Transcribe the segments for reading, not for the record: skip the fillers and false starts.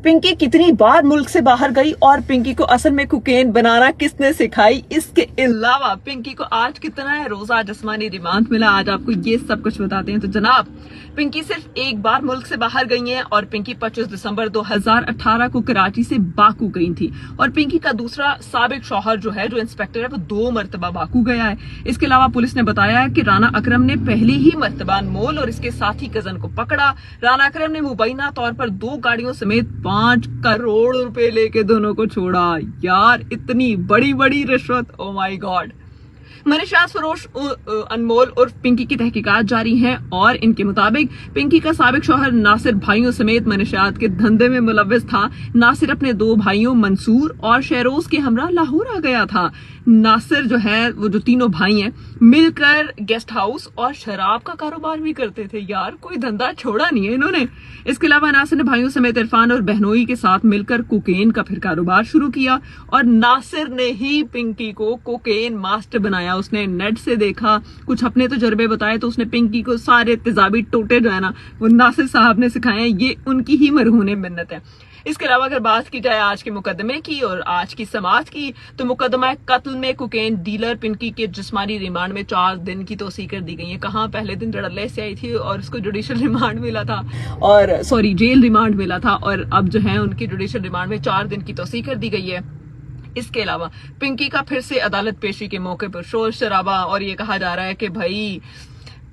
पिंकी कितनी बार मुल्क से बाहर गई और पिंकी को असल में कोकेन बनाना किसने सिखाई। इसके अलावा पिंकी को आज कितना है रोजा जिस्मानी रिमांड मिला, आज आपको ये सब कुछ बताते हैं। तो जनाब पिंकी सिर्फ एक बार मुल्क से बाहर गई हैं और पिंकी 25 दिसंबर 2018 को कराची से बाकू गई थी और पिंकी का दूसरा साबिक शौहर जो है, जो इंस्पेक्टर है, वो 2 मरतबा बाकू गया है। इसके अलावा पुलिस ने बताया कि राना अकरम ने पहली ही मरतबा अनमोल और इसके साथी कजन को पकड़ा। राना अकरम ने मुबैना तौर पर 2 गाड़ियों समेत 5 करोड़ रुपए लेके दोनों को छोड़ा। यार इतनी बड़ी बड़ी रिश्वत, ओ माय गॉड। मनशात फरोश अनमोल और पिंकी की तहकीकात जारी हैं और इनके मुताबिक पिंकी का साबिक शौहर नासिर भाइयों समेत मनशात के धंधे में मुलव्वस था। नासिर अपने 2 भाइयों मंसूर और शहरोज के हमरा लाहौर आ गया था। नासिर जो है, वो जो तीनों भाई हैं, मिलकर गेस्ट हाउस और शराब का कारोबार भी करते थे। यार कोई धंधा छोड़ा नहीं है इन्होंने। इसके अलावा नासिर ने भाइयों समेत इरफान और बहनोई के साथ मिलकर कोकेन का फिर कारोबार शुरू किया और नासिर ने ही पिंकी को कोकेन मास्टर बनाया। उसने नेट से देखा, कुछ अपने तजुर्बे बताए, तो उसने पिंकी को सारे तेजाबी टोटे जो है ना, वो नासिर साहब ने सिखाए। ये उनकी ही मरहूने मिन्नत है। इसके अलावा अगर बात की जाए आज के मुकदमे की और आज की समाअत की, तो मुकदमा कत्ल में कोकेन डीलर पिंकी के जिस्मानी रिमांड में 4 दिन की तोसी कर दी गई है। कहाँ पहले दिन धड़ल्ले से आई थी और उसको जुडिशियल रिमांड मिला था, और सॉरी जेल रिमांड मिला था, और अब जो है उनकी जुडिशियल रिमांड में 4 दिन की तोसी कर दी गई है। इसके अलावा पिंकी का फिर से अदालत पेशी के मौके पर शोर शराबा और ये कहा जा रहा है कि भाई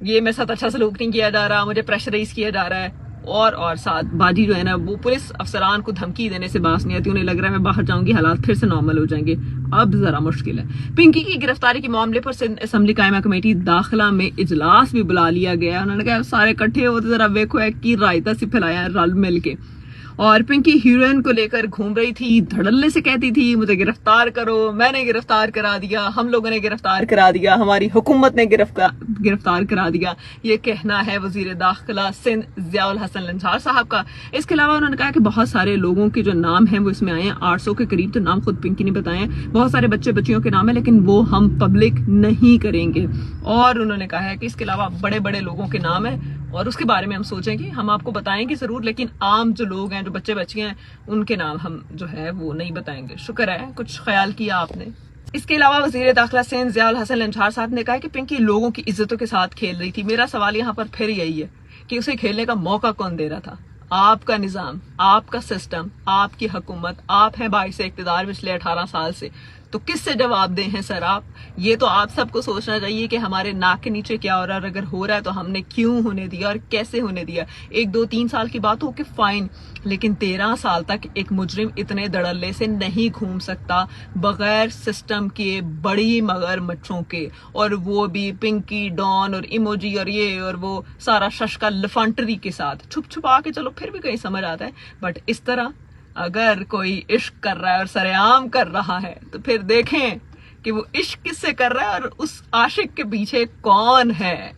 ये मेरे साथ अच्छा सलूक नहीं किया जा रहा, मुझे प्रेशराइज किया जा रहा है। और साथ बाजी जो है ना, वो पुलिस अफसरान को धमकी देने से बास नहीं आती। उन्हें लग रहा है मैं बाहर जाऊंगी, हालात फिर से नॉर्मल हो जाएंगे। अब जरा मुश्किल है। पिंकी की गिरफ्तारी के मामले पर सिंध असेंबली कायमा कमेटी दाखिला में इजलास भी बुला लिया गया। उन्होंने कहा सारे इकट्ठे होते जरा देखो है की रायता से फैलाया रल मिल के। और पिंकी हीरोइन को लेकर घूम रही थी, धड़ल्ले से कहती थी मुझे गिरफ्तार करो, मैंने गिरफ्तार करा दिया, हम लोगों ने गिरफ्तार करा दिया, हमारी हुकूमत ने गिरफ्तार करा दिया। ये कहना है वजीर दाखिला सिंध ज़ियाउल हसन लंसार साहब का। इसके अलावा उन्होंने कहा कि बहुत सारे लोगों के जो नाम हैं वो इसमें आए हैं, 800 के करीब तो नाम खुद पिंकी ने बताए हैं। बहुत सारे बच्चे बच्चियों के नाम है, लेकिन वो हम पब्लिक नहीं करेंगे। और उन्होंने कहा है कि इसके अलावा बड़े बड़े लोगों के नाम है और उसके बारे में हम सोचेंगे, हम आपको बताएंगे जरूर, लेकिन आम जो लोग हैं, जो बच्चे बच्चियां हैं, उनके नाम हम जो है वो नहीं बताएंगे। शुक्र है कुछ ख्याल किया आपने। इसके अलावा वजीर दाखिला सिंध ज़ियाउल हसन लंसार साहब ने कहा कि पिंकी लोगों की इज्जतों के साथ खेल रही थी। मेरा सवाल यहाँ पर फिर यही है कि उसे खेलने का मौका कौन दे रहा था? आपका निजाम, आपका सिस्टम, आपकी हुकूमत, आप हैं बाइस इक़्तिदार पिछले 18 साल से, तो किससे जवाब दे हैं सर आप? ये तो आप सबको सोचना चाहिए कि हमारे नाक के नीचे क्या हो रहा है, और अगर हो रहा है तो हमने क्यों होने दिया और कैसे होने दिया। 1, 2, 3 साल की बात हो कि फाइन, लेकिन 13 साल तक एक मुजरिम इतने धड़ल्ले से नहीं घूम सकता बगैर सिस्टम के, बड़ी मगरमच्छों के, और वो भी पिंकी, डॉन और इमोजी और ये और वो सारा शशका लफांटरी के साथ। छुप छुपा के चलो फिर भी कहीं समझ आता है, बट इस तरह अगर कोई इश्क कर रहा है और सरेआम कर रहा है तो फिर देखें कि वो इश्क किससे कर रहा है और उस आशिक के पीछे कौन है।